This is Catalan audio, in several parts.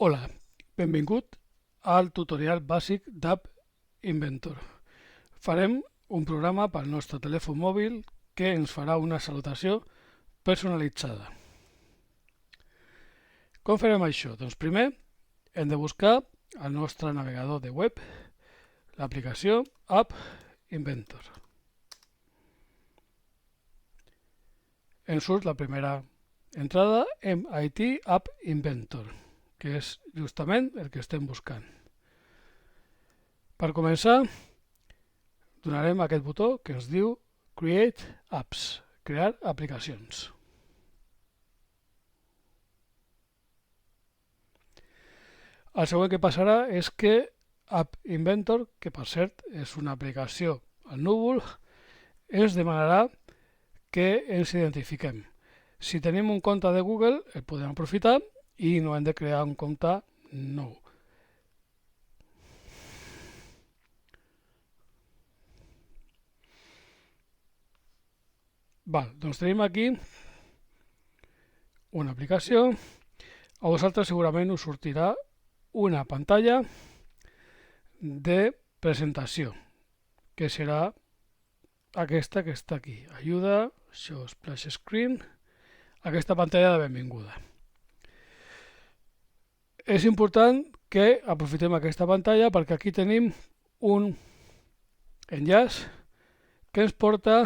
Hola, benvingut al tutorial bàsic d'App Inventor. Farem un programa pel nostre telèfon mòbil que ens farà una salutació personalitzada. Com farem això? Doncs primer hem de buscar al nostre navegador de web l'aplicació App Inventor. Ens surt la primera entrada MIT App Inventor, que és justament el que estem buscant. Per començar, donarem aquest botó que ens diu Create Apps, crear aplicacions. El següent que passarà és que App Inventor, que per cert és una aplicació al núvol, ens demanarà que ens identifiquem. Si tenim un compte de Google, el podem aprofitar i no hem de crear un compte nou. Doncs tenim aquí una aplicació. A vosaltres segurament us sortirà una pantalla de presentació, que serà aquesta que està aquí. Ajuda, Show Splash Screen, aquesta pantalla de benvinguda. És important que aprofitem aquesta pantalla perquè aquí tenim un enllaç que ens porta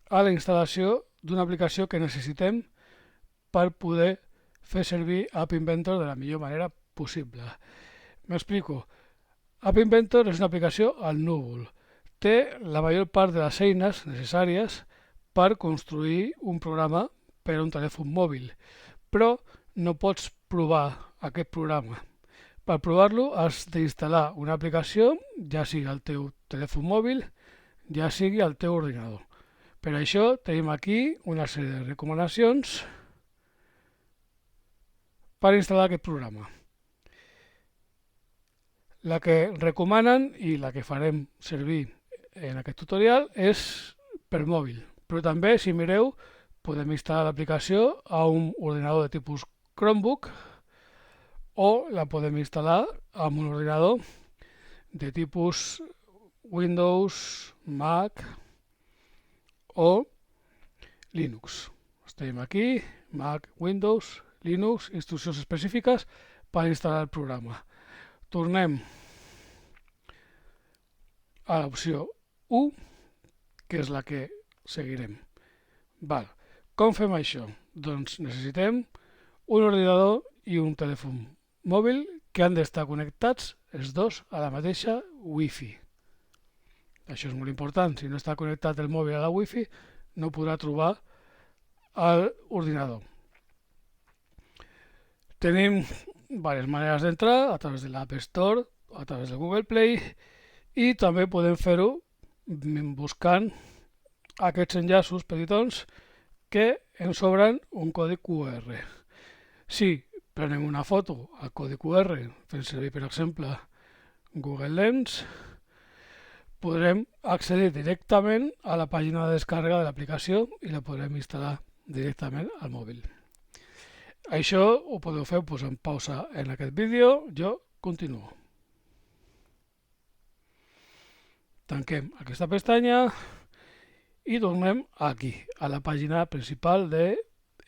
a la instal·lació d'una aplicació que necessitem per poder fer servir App Inventor de la millor manera possible. M'explico. App Inventor és una aplicació al núvol. Té la major part de les eines necessàries per construir un programa per a un telèfon mòbil, però no pots provar aquest programa. Per provar-lo has d'instal·lar una aplicació, ja sigui al teu telèfon mòbil, ja sigui al teu ordinador. Per això tenim aquí una sèrie de recomanacions per instal·lar aquest programa. La que recomanen i la que farem servir en aquest tutorial és per mòbil, però també, si mireu, podem instal·lar l'aplicació a un ordinador de tipus Chromebook o la podem instal·lar a un ordinador de tipus Windows, Mac o Linux. Estem aquí, Mac, Windows, Linux, instruccions específiques per instal·lar el programa. Tornem a l'opció 1, que és la que seguirem. Com fem això? Doncs necessitem un ordinador i un telèfon mòbil que han d'estar connectats els dos a la mateixa Wi-Fi. Això és molt important. Si no està connectat el mòbil a la Wi-Fi, no podrà trobar l'ordinador. Tenim diverses maneres d'entrar, a través de l'App Store, a través de Google Play, i també podem fer-ho buscant aquests enllaços petitons que ens obren un codi QR. Si prenem una foto al codi QR, fent servir, per exemple, Google Lens, podrem accedir directament a la pàgina de descàrrega de l'aplicació i la podrem instal·lar directament al mòbil. Això ho podeu fer posant pausa en aquest vídeo. Jo continuo. Tanquem aquesta pestanya i tornem aquí, a la pàgina principal de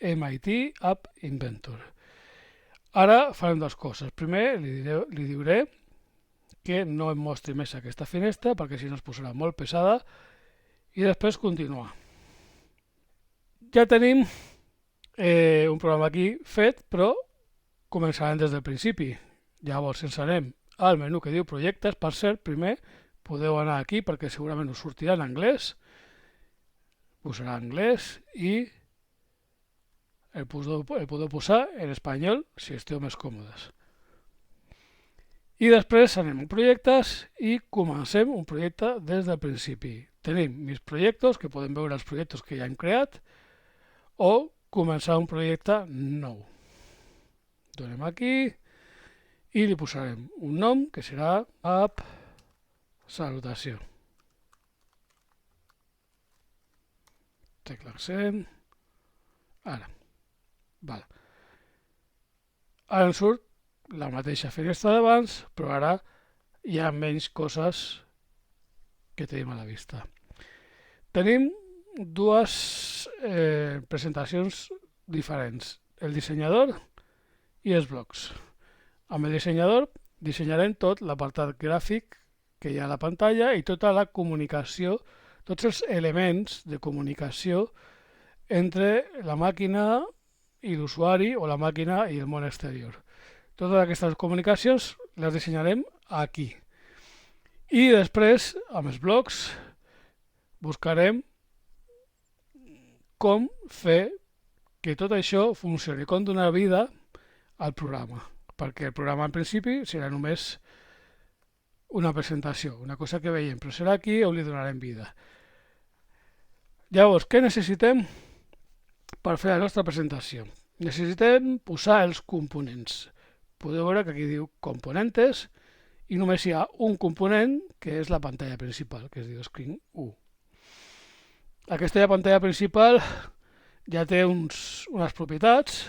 MIT App Inventor. Ara farem dues coses. Primer, li diré que no em mostri més aquesta finestra perquè si no es posarà molt pesada, i després continuar. Ja tenim un programa aquí fet, però començarem des del principi. Llavors ens anem al menú que diu projectes. Per cert, primer podeu anar aquí perquè segurament us sortirà en anglès. Posarà anglès i el podeu posar en espanyol si esteu més còmodes. I després anem a projectes i comencem un projecte des del principi. Tenim mis projectes, que podem veure els projectes que ja hem creat, o començar un projecte nou. Donem aquí i li posarem un nom que serà App Salutació. Tecla accent. Ara. Ara ens surt la mateixa finestra d'abans, però ara hi ha menys coses que tenim a la vista. Tenim dues presentacions diferents, el dissenyador i els blocs. Amb el dissenyador dissenyarem tot l'apartat gràfic que hi ha a la pantalla i tota la comunicació, tots els elements de comunicació entre la màquina i l'usuari o la màquina i el món exterior. Totes aquestes comunicacions les dissenyarem aquí. I després, amb els blocs, buscarem com fer que tot això funcioni, com donar vida al programa, perquè el programa en principi serà només una presentació, una cosa que veiem, però serà aquí on li donarem vida. Llavors, què necessitem per fer la nostra presentació? Necessitem posar els components. Podeu veure que aquí diu componentes i només hi ha un component que és la pantalla principal, que es diu Screen 1. Aquesta pantalla principal ja té unes propietats,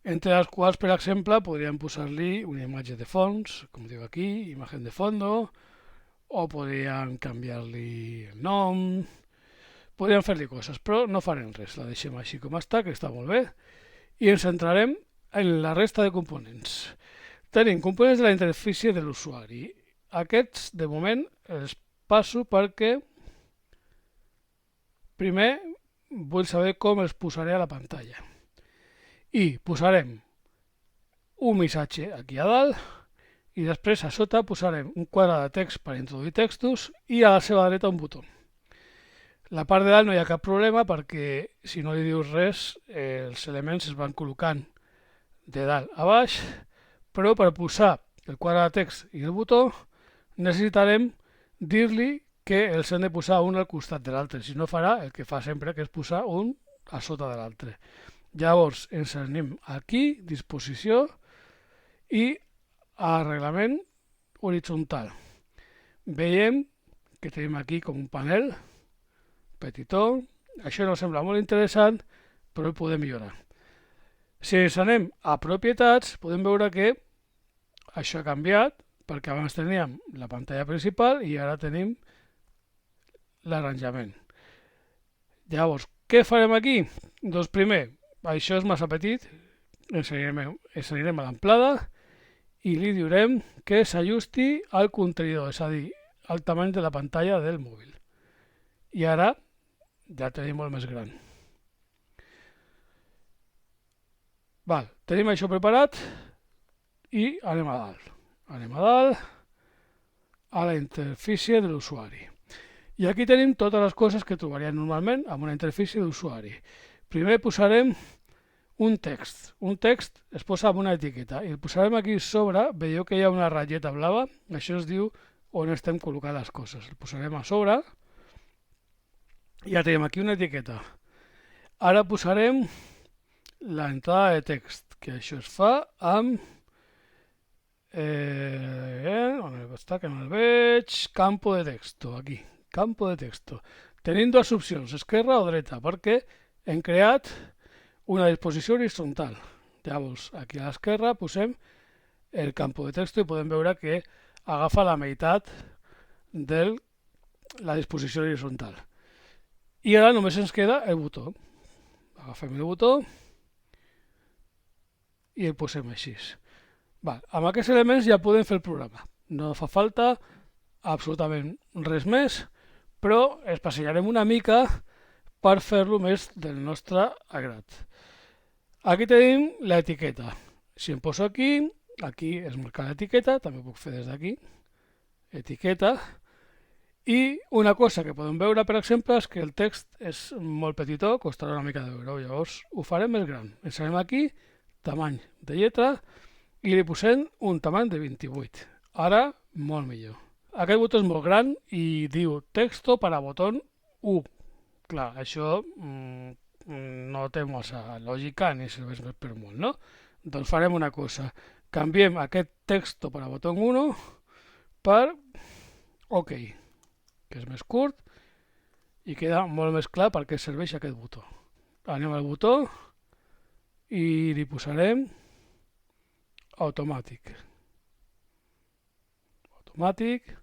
entre les quals, per exemple, podríem posar-li una imatge de fons, com diu aquí, imatge de fondo, o podríem canviar-li el nom, podríem fer-li coses, però no farem res, la deixem així com està, que està molt bé, i ens centrarem en la resta de components. Tenim components de la interfície de l'usuari. Aquests, de moment, els passo perquè primer vull saber com els posaré a la pantalla. I posarem un missatge aquí a dalt i després a sota posarem un quadre de text per introduir textos i a la seva dreta un botó. La part de dalt no hi ha cap problema perquè si no li dius res els elements es van col·locant de dalt a baix, però per posar el quadre de text i el botó necessitarem dir-li que els hem de posar un al costat de l'altre, si no farà el que fa sempre, que és posar un a sota de l'altre. Llavors ens anem aquí, disposició i a reglament horitzontal. Veiem que tenim aquí com un panel petitó. Això no sembla molt interessant, però ho podem millorar. Si ens anem a propietats, podem veure que això ha canviat, perquè abans teníem la pantalla principal i ara tenim l'arranjament. Llavors, què farem aquí? Doncs primer, això és massa petit, ens anirem a l'amplada i li direm que s'ajusti al contenidor, és a dir, al tamany de la pantalla del mòbil. I ara ja tenim molt més gran. Tenim això preparat i anem a dalt. Anem a dalt, a la interfície de l'usuari. I aquí tenim totes les coses que trobaríem normalment amb una interfície d'usuari. Primer posarem un text. Un text es posa amb una etiqueta i el posarem aquí sobre. Veieu que hi ha una ratlleta blava. Això ens diu on estem col·locant les coses. El posarem a sobre. Ja tenim aquí una etiqueta. Ara posarem l'entrada de text, que això es fa amb on està, que no el veig, campo de texto, aquí, campo de texto. Tenim dues opcions, esquerra o dreta, perquè hem creat una disposició horitzontal. Llavors, aquí a l'esquerra posem el campo de texto i podem veure que agafa la meitat de la disposició horitzontal. I ara només ens queda el botó. Agafem el botó i el posem així. Amb aquests elements ja podem fer el programa. No fa falta absolutament res més, però es passejarem una mica per fer-lo més del nostre agrat. Aquí tenim l'etiqueta. Si em poso aquí, aquí es marca l'etiqueta, també puc fer des d'aquí, etiqueta, i una cosa que podem veure, per exemple, és que el text és molt petitó, costarà una mica de veure-ho, llavors ho farem més gran. Ens anem aquí, tamany de lletra, i li posem un tamany de 28. Ara, molt millor. Aquest botó és molt gran i diu texto para botón 1. Clar, això no té massa lògica ni serveix per molt, no? Doncs farem una cosa. Canviem aquest texto para botón 1 per OK, que és més curt i queda molt més clar per què serveix aquest botó. Anem al botó i li posarem automàtic. Automàtic.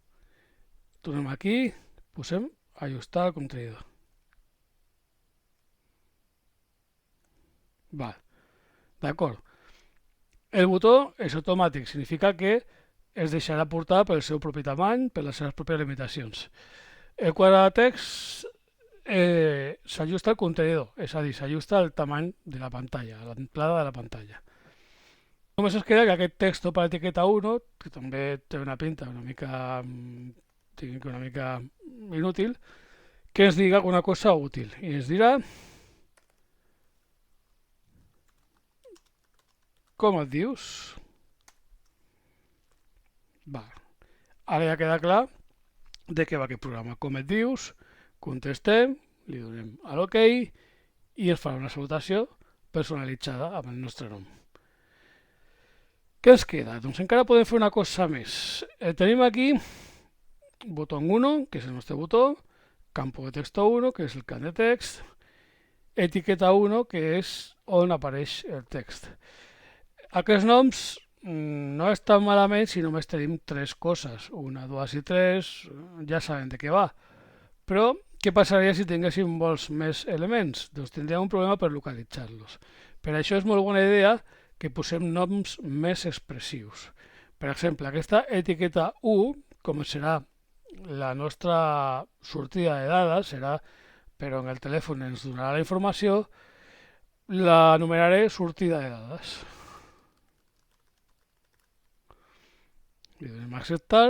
Tornem aquí, posem ajustar el contenidor. D'acord. El botó és automàtic, significa que es deixarà portar pel seu propi tamany, per les seves pròpies limitacions. El quadre de text s'ajusta al contenidor, és a dir, s'ajusta al tamany de la pantalla, a l'amplada de la pantalla. Només es queda que aquest text per etiqueta 1, que també té una pinta una mica inútil, que ens diga alguna cosa útil. I ens dirà com et dius. Ara ja queda clar de què va aquest programa. Com et dius, contestem, li donem a l'OK i ens farà una salutació personalitzada amb el nostre nom. Què ens queda? Doncs encara podem fer una cosa més. Tenim aquí botó 1, que és el nostre botó, campo de texto 1, que és el camp de text, etiqueta 1, que és on apareix el text. Aquests noms no estan malament si només tenim 3 coses, 1, 2 i 3, ja sabem de què va. Però què passaria si tinguéssim molts més elements? Doncs tindríem un problema per localitzar-los. Per això és molt bona idea que posem noms més expressius. Per exemple, aquesta etiqueta 1, com serà la nostra sortida de dades, serà però en el telèfon ens donarà la informació, l'anomenaré sortida de dades. Li donem a acceptar.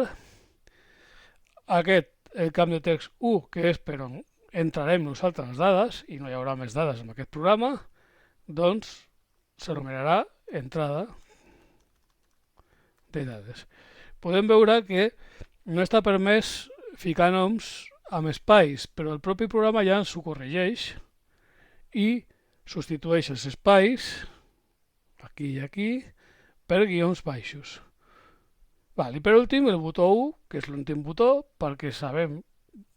Aquest, el camp de text 1, que és per on entrarem nosaltres les dades, i no hi haurà més dades en aquest programa, doncs s'anomenarà entrada de dades. Podem veure que no està permès ficar noms amb espais, però el propi programa ja ens ho corregeix i substitueix els espais, aquí i aquí, per guions baixos. I per últim el botó 1, que és l'últim botó, perquè sabem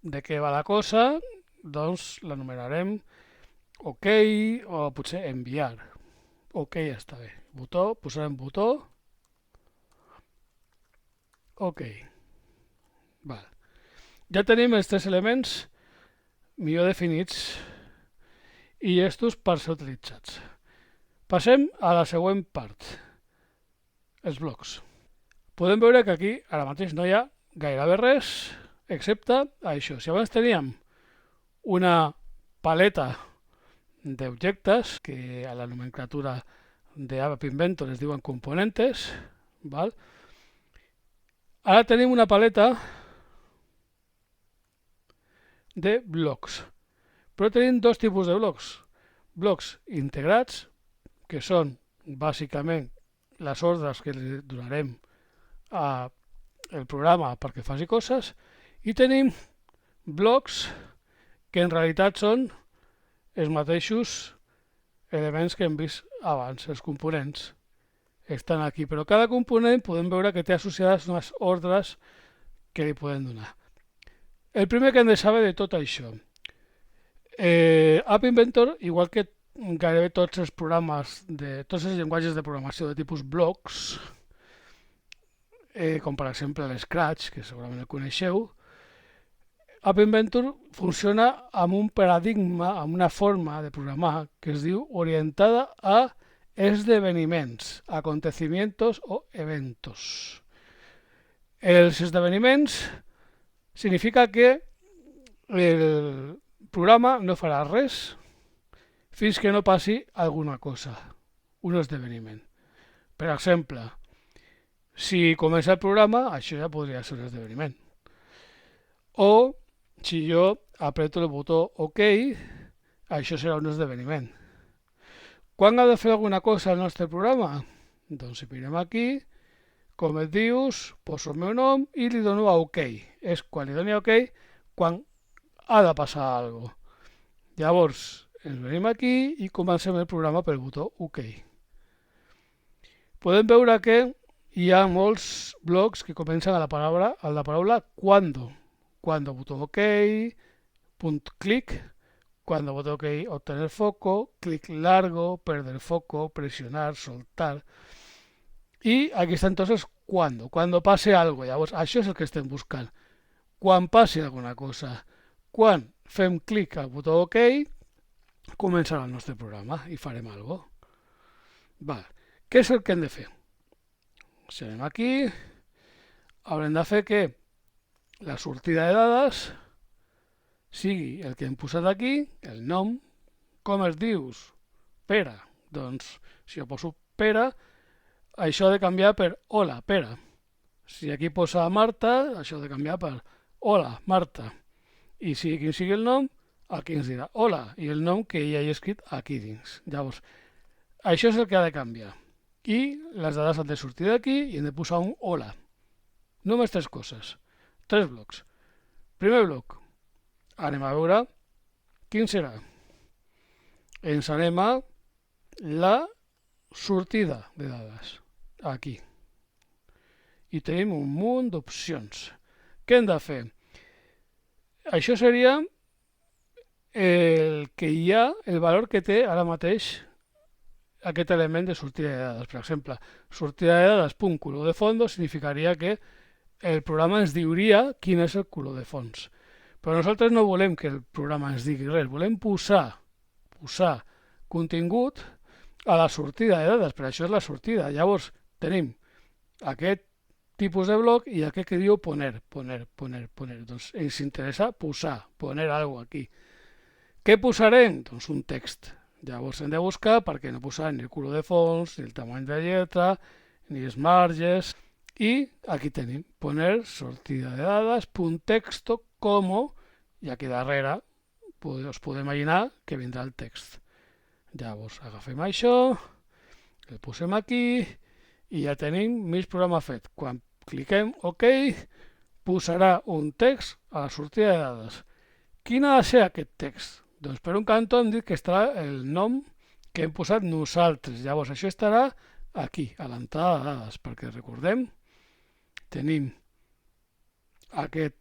de què va la cosa, doncs l'anomenarem OK o potser enviar. OK ja està bé. Botó, posarem botó. OK. Ja tenim els 3 elements millor definits i estos per ser utilitzats. Passem a la següent part, els blocs. Podem veure que aquí ara mateix no hi ha gairebé res, excepte això. Si abans teníem una paleta d'objectes, que a la nomenclatura d'App Inventor es diuen componentes, ara tenim una paleta de blocs. Però tenim 2 tipus de blocs. Blocs integrats, que són bàsicament les ordres que li donarem al programa perquè faci coses, i tenim blocs que en realitat són els mateixos elements que hem vist abans, els components. Estan aquí, però cada component podem veure que té associades unes ordres que li podem donar. El primer que hem de saber de tot això. App Inventor, igual que gairebé tots els programes, tots els llenguatges de programació de tipus blocs, com per exemple l'Scratch, que segurament el coneixeu, App Inventor funciona amb un paradigma, amb una forma de programar que es diu orientada a esdeveniments, acontecimientos o eventos. Els esdeveniments significa que el programa no farà res fins que no passi alguna cosa, un esdeveniment. Per exemple, si comença el programa, això ja podria ser un esdeveniment. O si jo apreto el botó OK, això serà un esdeveniment. Quan ha de fer alguna cosa al nostre programa? Doncs si mirem aquí, com et dius, poso el meu nom i li dono a OK. És quan li doni a OK, quan ha de passar alguna cosa. Llavors, ens venim aquí i comencem el programa pel botó OK. Podem veure que hi ha molts blocs que comencen a la paraula cuando. Cuando botó OK, punt clic, cuando botó OK obtener foco, clic largo, perder foco, presionar, soltar. I aquí està entonces cuando passe algo. Llavors, això és el que estem buscant. Quan passi alguna cosa. Quan fem clic al botó OK, començarà el nostre programa i farem alguna cosa. Vale. Què és el que hem de fer? Si anem aquí, haurem de fer que la sortida de dades sigui el que hem posat aquí, el nom. Com es dius? Pere. Doncs, si jo poso Pere, això ha de canviar per Hola, Pere. Si aquí posa Marta, això ha de canviar per Hola, Marta. I si quin sigui el nom, aquí ens dirà Hola, i el nom que ella ha escrit aquí dins. Llavors, això és el que ha de canviar. I les dades han de sortir d'aquí i hem de posar un Hola. Només 3 coses. 3 blocs. Primer bloc. Anem a veure quin serà. Ens anem a la sortida de dades. Aquí. I tenim un munt d'opcions. Què hem de fer? Això seria el que hi ha, el valor que té ara mateix aquest element de sortida de dades. Per exemple, sortida de dades punt color de fondo significaria que el programa ens diuria quin és el color de fons. Però nosaltres no volem que el programa ens digui res, volem posar contingut a la sortida de dades, per això és la sortida. Llavors tenim aquest tipus de bloc i aquest que diu poner. Doncs ens interessa poner alguna cosa aquí. Què posarem? Doncs un text. Llavors hem de buscar perquè no posar ni el color de fons, ni el tamany de lletra, ni els marges. I aquí tenim poner sortida de dades, punt texto, como, i aquí darrere us podeu imaginar que vindrà el text. Llavors agafem això, el posem aquí i ja tenim mig programa fet. Quan cliquem OK, posarà un text a la sortida de dades. Quin ha de ser aquest text? Doncs per un cantó hem dit que estarà el nom que hem posat nosaltres. Llavors això estarà aquí, a l'entrada de dades, perquè recordem, tenim aquest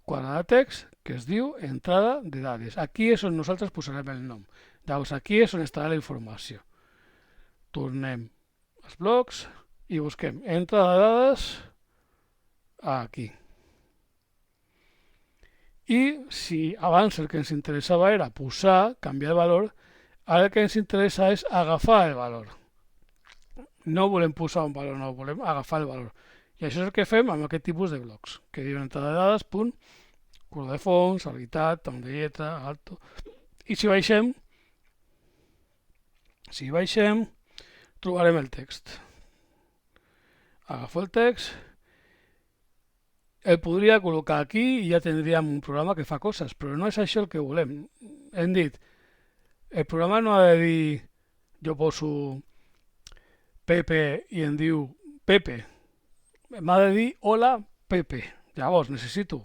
quadre de text que es diu entrada de dades. Aquí és on nosaltres posarem el nom. Llavors aquí és on estarà la informació. Tornem als blocs i busquem entrada de dades aquí. I si abans el que ens interessava era canviar el valor, ara el que ens interessa és agafar el valor. No volem posar un valor, no, volem agafar el valor. I això és el que fem amb aquest tipus de blocs, que diuen entrada de dades, punt, color de fons, habilitat, tamany de lletra, alto. I si baixem, trobarem el text. Agafo el text, el podria col·locar aquí i ja tindríem un programa que fa coses, però no és això el que volem. Hem dit, el programa no ha de dir, jo poso Pepe i em diu Pepe. M'ha de dir hola Pepe. Llavors necessito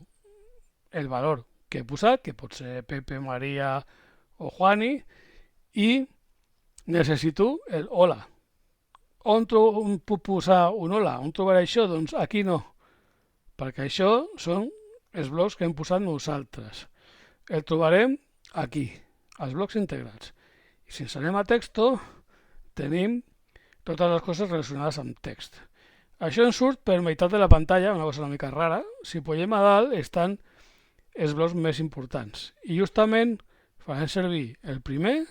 el valor que he posat, que pot ser Pepe, Maria o Juani, i necessito el hola. On puc posar un hola? On trobaré això? Doncs aquí no, perquè això són els blocs que hem posat nosaltres. El trobarem aquí, als blocs integrats. I si ens anem a texto, tenim totes les coses relacionades amb text. Això ens surt per meitat de la pantalla, una cosa una mica rara. Si posem a dalt estan els blocs més importants. I justament farem servir el primer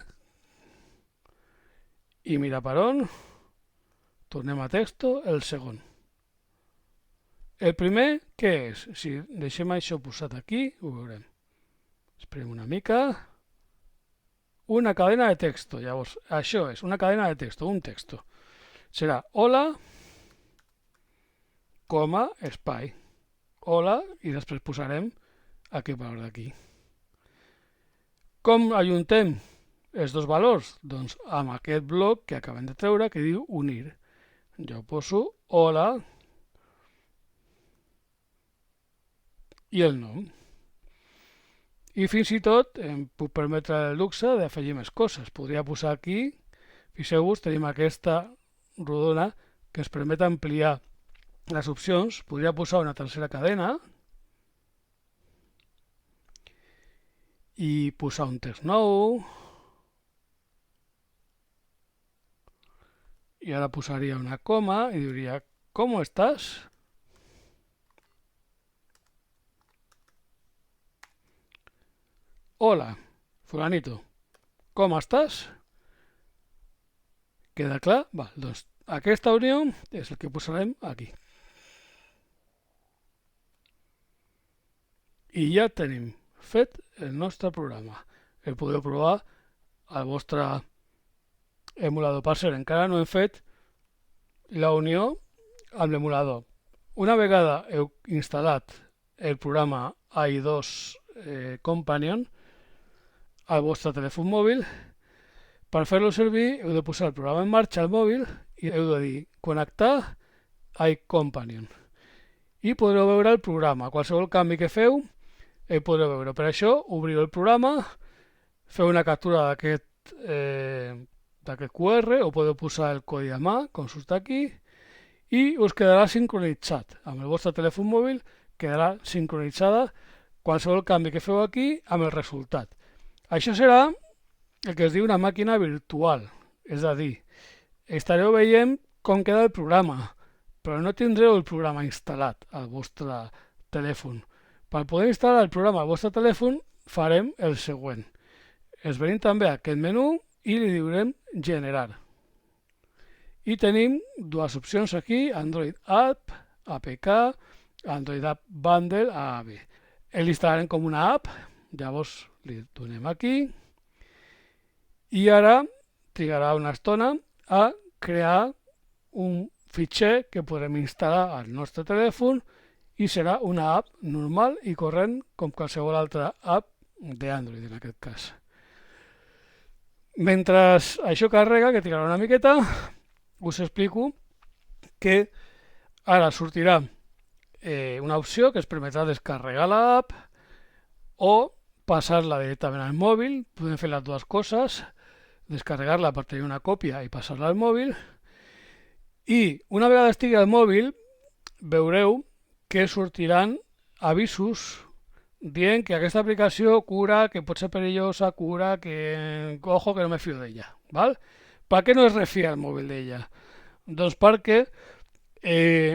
i mira per on, tornem a texto, el segon. El primer, què és? Si deixem això posat aquí, ho veurem. Esperem una mica. Una cadena de texto. Llavors, això és una cadena de texto, un texto. Serà hola, coma, espai. Hola, i després posarem aquest valor d'aquí. Com ajuntem els dos valors? Doncs amb aquest bloc que acabem de treure que diu unir. Jo poso hola i el nom. I fins i tot em puc permetre el luxe d'afegir més coses. Podria posar aquí, fixeu-vos, tenim aquesta rodona que ens permet ampliar les opcions. Podria posar una tercera cadena i posar un text nou i ara posaria una coma i diria ¿cómo estás? Hola, fulanito, ¿com estàs? Queda clar? Val, doncs aquesta unió és el que posarem aquí. I ja tenim fet el nostre programa. El podeu provar al vostre emulador. Per cert, encara no hem fet la unió amb l'emulador. Una vegada heu instal·lat el programa AI2 Companion al vostre telèfon mòbil, per fer-lo servir heu de posar el programa en marxa al mòbil i heu de dir connectar iCompanion. I podreu veure el programa. Qualsevol canvi que feu el podreu veure. Per això obriu el programa, feu una captura d'aquest QR o podeu posar el codi a mà, com surt aquí, i us quedarà sincronitzat. Amb el vostre telèfon mòbil quedarà sincronitzada qualsevol canvi que feu aquí amb el resultat. Això serà el que es diu una màquina virtual, és a dir, estareu veient com queda el programa, però no tindreu el programa instal·lat al vostre telèfon. Per poder instal·lar el programa al vostre telèfon farem el següent. Es venim també a aquest menú i li direm generar. I tenim dues opcions aquí, Android App, APK, Android App Bundle, AAB. L'instal·larem com una app, llavors li donem aquí i ara trigarà una estona a crear un fitxer que podrem instal·lar al nostre telèfon i serà una app normal i corrent com qualsevol altra app d'Android en aquest cas. Mentre això carrega, que trigarà una miqueta, us explico que ara sortirà una opció que es permetrà descarregar l'app o passar-la directament al mòbil. Podem fer les dues coses, descarregar-la per tenir una còpia i passar-la al mòbil. I una vegada estigui al mòbil veureu que sortiran avisos dient que aquesta aplicació cura, que pot ser perillosa, cura, que ojo, que no me fio d'ella. ¿Vale? Per què no es refia el mòbil d'ella? Doncs perquè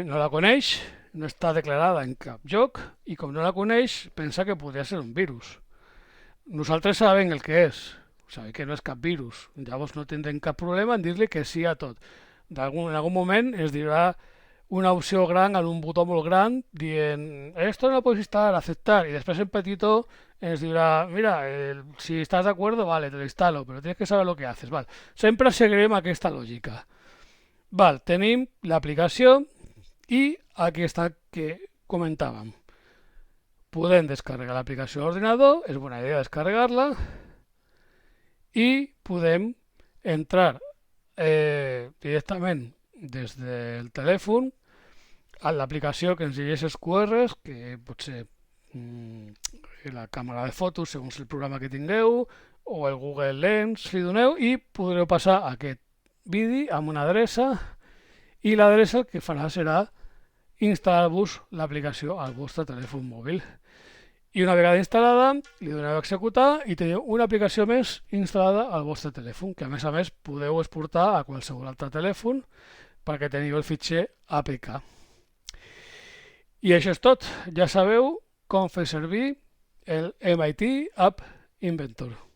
no la coneix, no està declarada en cap lloc i com no la coneix pensa que podria ser un virus. Nosaltres sabem el que és, sabem que no és cap virus, llavors no tindrem cap problema en dir-li que sí a tot. En algun moment es dirà una opció gran en un botó molt gran dient esto no lo puedes instalar, aceptar, y després en petito ens dirà mira, si estàs d'acord, vale, te lo instalo, però tienes que saber lo que haces. Vale. Sempre seguirem aquesta lògica. Val, tenim l'aplicació i aquesta que comentàvem. Podem descarregar l'aplicació a l'ordinador, és bona idea descarregar-la, i podem entrar directament des del telèfon a l'aplicació que ens llegeix els QRs, que pot ser la càmera de fotos segons el programa que tingueu o el Google Lens si doneu, i podreu passar aquest vídeo amb una adreça i l'adreça el que farà serà instal·lar-vos l'aplicació al vostre telèfon mòbil. I una vegada instal·lada, li doneu a executar i teniu una aplicació més instal·lada al vostre telèfon, que a més podeu exportar a qualsevol altre telèfon perquè teniu el fitxer APK. I això és tot. Ja sabeu com fer servir el MIT App Inventor.